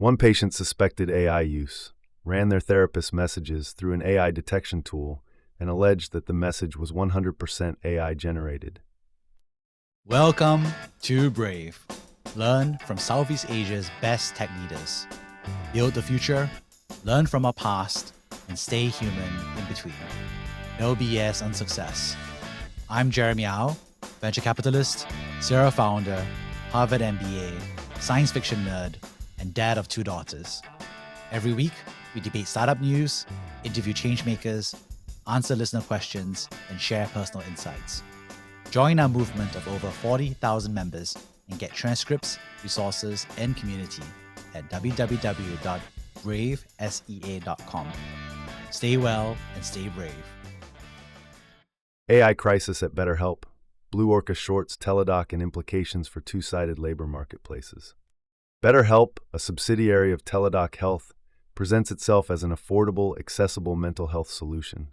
One patient suspected AI use, ran their therapist's messages through an AI detection tool, and alleged that the message was 100% AI generated. Welcome to Brave. Learn from Southeast Asia's best tech leaders. Build the future, learn from our past, and stay human in between. No BS on success. I'm Jeremy Au, venture capitalist, serial founder, Harvard MBA, science fiction nerd, and dad of 2 daughters. Every week, we debate startup news, interview changemakers, answer listener questions, and share personal insights. Join our movement of over 40,000 members and get transcripts, resources, and community at www.bravesea.com. Stay well and stay brave. AI crisis at BetterHelp. Blue Orca shorts Teladoc and implications for two-sided labor marketplaces. BetterHelp, a subsidiary of Teladoc Health, presents itself as an affordable, accessible mental health solution.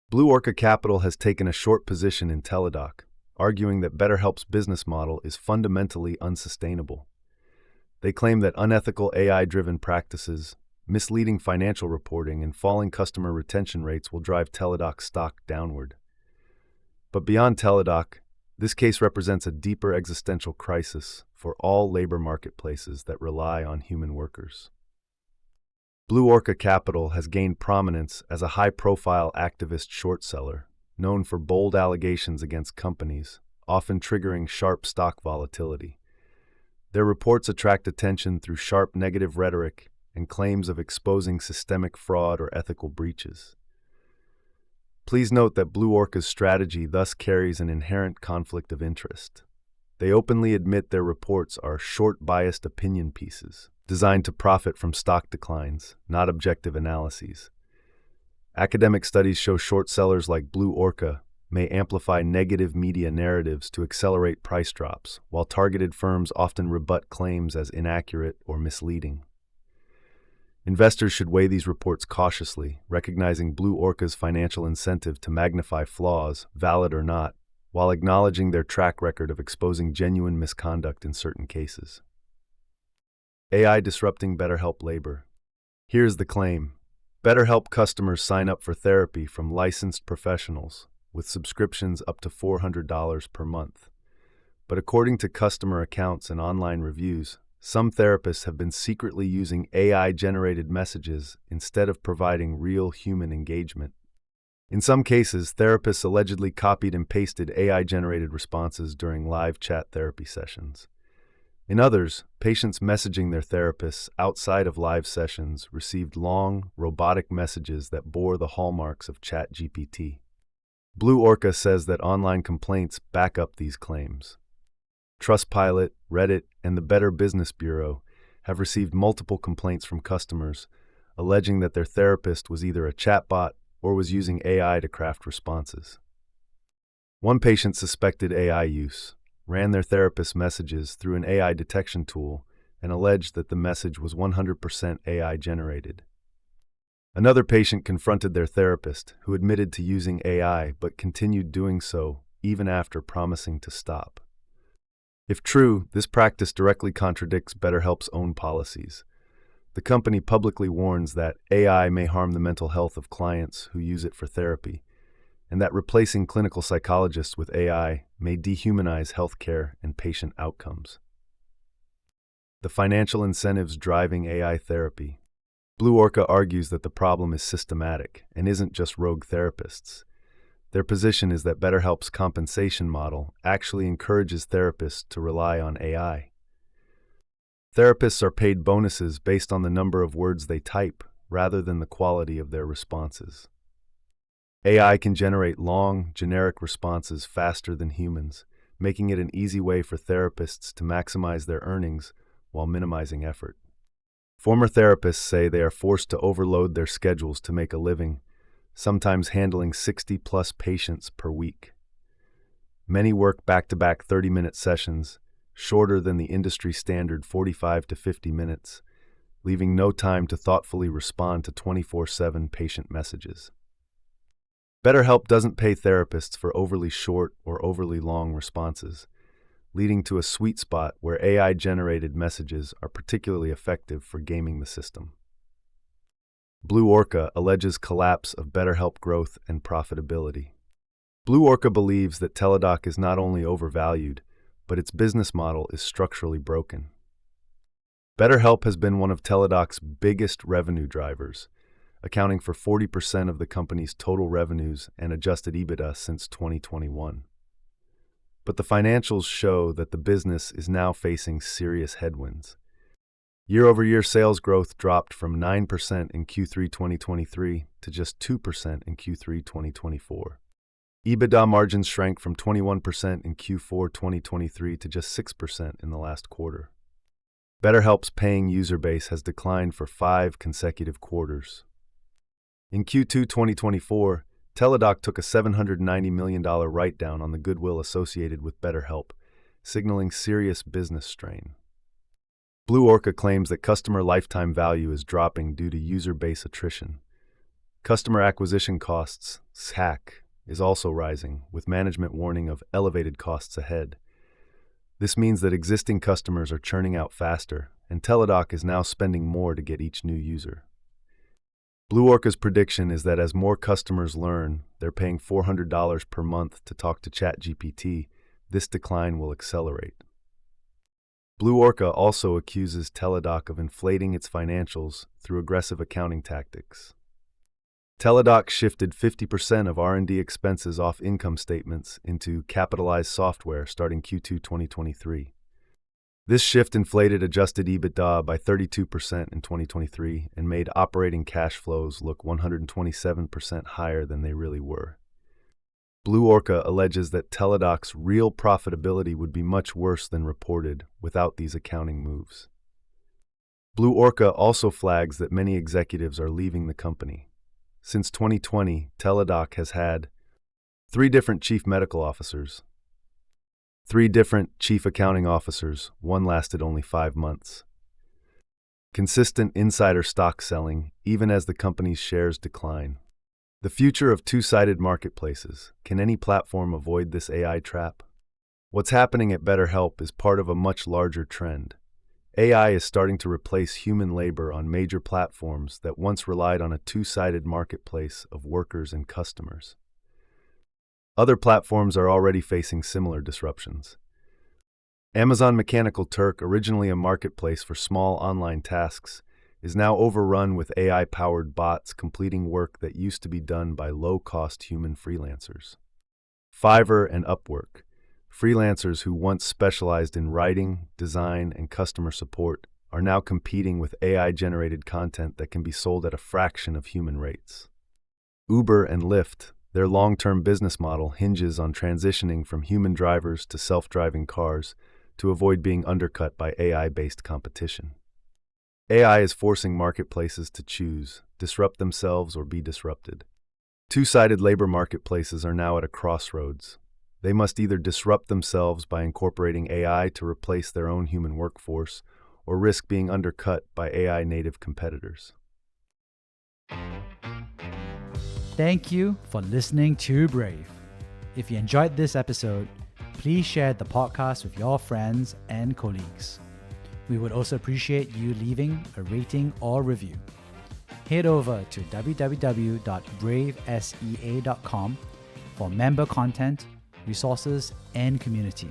Blue Orca Capital has taken a short position in Teladoc, arguing that BetterHelp's business model is fundamentally unsustainable. They claim that unethical AI-driven practices, misleading financial reporting, and falling customer retention rates will drive Teladoc's stock downward. But beyond Teladoc, this case represents a deeper existential crisis for all labor marketplaces that rely on human workers. Blue Orca Capital has gained prominence as a high-profile activist short seller, known for bold allegations against companies, often triggering sharp stock volatility. Their reports attract attention through sharp negative rhetoric and claims of exposing systemic fraud or ethical breaches. Please note that Blue Orca's strategy thus carries an inherent conflict of interest. They openly admit their reports are short biased opinion pieces, designed to profit from stock declines, not objective analyses. Academic studies show short sellers like Blue Orca may amplify negative media narratives to accelerate price drops, while targeted firms often rebut claims as inaccurate or misleading. Investors should weigh these reports cautiously, recognizing Blue Orca's financial incentive to magnify flaws, valid or not, while acknowledging their track record of exposing genuine misconduct in certain cases. AI disrupting BetterHelp labor. Here's the claim. BetterHelp customers sign up for therapy from licensed professionals, with subscriptions up to $400 per month. But according to customer accounts and online reviews, some therapists have been secretly using AI-generated messages instead of providing real human engagement. In some cases, therapists allegedly copied and pasted AI-generated responses during live chat therapy sessions. In others, patients messaging their therapists outside of live sessions received long, robotic messages that bore the hallmarks of ChatGPT. Blue Orca says that online complaints back up these claims. Trustpilot, Reddit, and the Better Business Bureau have received multiple complaints from customers, alleging that their therapist was either a chatbot or was using AI to craft responses. One patient suspected AI use, ran their therapist's messages through an AI detection tool, and alleged that the message was 100% AI generated. Another patient confronted their therapist, who admitted to using AI but continued doing so even after promising to stop. If true, this practice directly contradicts BetterHelp's own policies. The company publicly warns that AI may harm the mental health of clients who use it for therapy, and that replacing clinical psychologists with AI may dehumanize healthcare and patient outcomes. The financial incentives driving AI therapy. Blue Orca argues that the problem is systematic and isn't just rogue therapists. Their position is that BetterHelp's compensation model actually encourages therapists to rely on AI. Therapists are paid bonuses based on the number of words they type rather than the quality of their responses. AI can generate long, generic responses faster than humans, making it an easy way for therapists to maximize their earnings while minimizing effort. Former therapists say they are forced to overload their schedules to make a living, sometimes handling 60-plus patients per week. Many work back-to-back 30-minute sessions, shorter than the industry standard 45 to 50 minutes, leaving no time to thoughtfully respond to 24/7 patient messages. BetterHelp doesn't pay therapists for overly short or overly long responses. leading to a sweet spot where AI-generated messages are particularly effective for gaming the system. Blue Orca alleges collapse of BetterHelp growth and profitability. Blue Orca believes that Teladoc is not only overvalued, but its business model is structurally broken. BetterHelp has been one of Teladoc's biggest revenue drivers, accounting for 40% of the company's total revenues and adjusted EBITDA since 2021. But the financials show that the business is now facing serious headwinds. Year-over-year sales growth dropped from 9% in Q3 2023 to just 2% in Q3 2024. EBITDA margins shrank from 21% in Q4 2023 to just 6% in the last quarter. BetterHelp's paying user base has declined for 5 consecutive quarters. In Q2 2024, Teladoc took a $790 million write-down on the goodwill associated with BetterHelp, signaling serious business strain. Blue Orca claims that customer lifetime value is dropping due to user base attrition. Customer acquisition costs, CAC, is also rising, with management warning of elevated costs ahead. This means that existing customers are churning out faster, and Teladoc is now spending more to get each new user. Blue Orca's prediction is that as more customers learn they're paying $400 per month to talk to ChatGPT, this decline will accelerate. Blue Orca also accuses Teladoc of inflating its financials through aggressive accounting tactics. Teladoc shifted 50% of R&D expenses off income statements into capitalized software starting Q2 2023. This shift inflated adjusted EBITDA by 32% in 2023 and made operating cash flows look 127% higher than they really were. Blue Orca alleges that Teladoc's real profitability would be much worse than reported without these accounting moves. Blue Orca also flags that many executives are leaving the company. Since 2020, Teladoc has had 3 different chief medical officers, 3 different chief accounting officers, one lasted only 5 months. Consistent insider stock selling, even as the company's shares decline. The future of two-sided marketplaces. Can any platform avoid this AI trap? What's happening at BetterHelp is part of a much larger trend. AI is starting to replace human labor on major platforms that once relied on a two-sided marketplace of workers and customers. Other platforms are already facing similar disruptions. Amazon Mechanical Turk, originally a marketplace for small online tasks, is now overrun with AI-powered bots completing work that used to be done by low-cost human freelancers. Fiverr and Upwork, freelancers who once specialized in writing, design, and customer support, are now competing with AI-generated content that can be sold at a fraction of human rates. Uber and Lyft, their long-term business model hinges on transitioning from human drivers to self-driving cars to avoid being undercut by AI-based competition. AI is forcing marketplaces to choose, disrupt themselves or be disrupted. Two-sided labor marketplaces are now at a crossroads. They must either disrupt themselves by incorporating AI to replace their own human workforce or risk being undercut by AI-native competitors. Thank you for listening to Brave. If you enjoyed this episode, please share the podcast with your friends and colleagues. We would also appreciate you leaving a rating or review. Head over to www.bravesea.com for member content, resources, and community.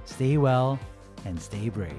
Stay well and stay brave.